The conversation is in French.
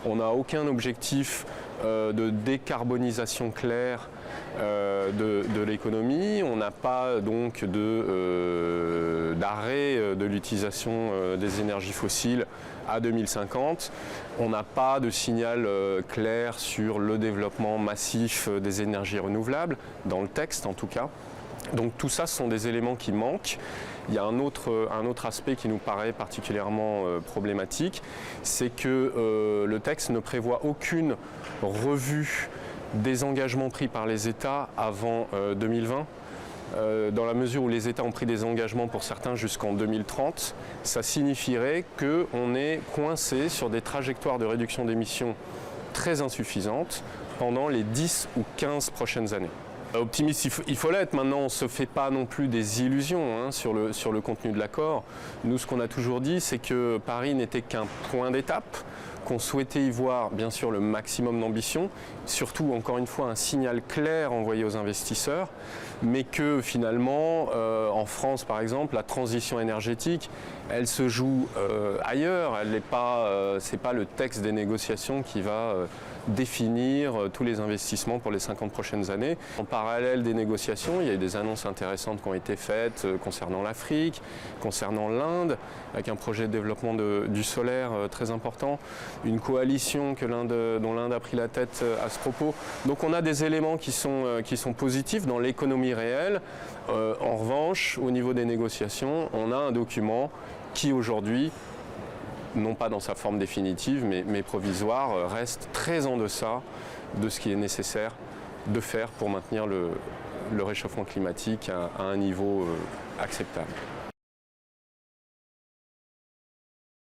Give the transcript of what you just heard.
On n'a aucun objectif de décarbonisation claire de l'économie. On n'a pas donc d'arrêt de l'utilisation des énergies fossiles à 2050. On n'a pas de signal clair sur le développement massif des énergies renouvelables, dans le texte en tout cas. Donc tout ça, ce sont des éléments qui manquent. Il y a un autre aspect qui nous paraît particulièrement problématique, c'est que le texte ne prévoit aucune revue des engagements pris par les États avant 2020. Dans la mesure où les États ont pris des engagements pour certains jusqu'en 2030, ça signifierait qu'on est coincé sur des trajectoires de réduction d'émissions très insuffisantes pendant les 10 ou 15 prochaines années. Optimiste, il faut l'être. Maintenant, on ne se fait pas non plus des illusions sur le contenu de l'accord. Nous, ce qu'on a toujours dit, c'est que Paris n'était qu'un point d'étape, qu'on souhaitait y voir, bien sûr, le maximum d'ambition, surtout, encore une fois, un signal clair envoyé aux investisseurs, mais que finalement, en France, par exemple, la transition énergétique, elle se joue ailleurs. Elle n'est pas, c'est pas le texte des négociations qui va définir tous les investissements pour les 50 prochaines années. En parallèle des négociations, il y a eu des annonces intéressantes qui ont été faites concernant l'Afrique, concernant l'Inde, avec un projet de développement du solaire très important, une coalition dont l'Inde a pris la tête à ce propos. Donc on a des éléments qui sont positifs dans l'économie réelle. En revanche, au niveau des négociations, on a un document qui aujourd'hui, non pas dans sa forme définitive, mais provisoire, reste très en deçà de ce qui est nécessaire de faire pour maintenir le réchauffement climatique à un niveau acceptable.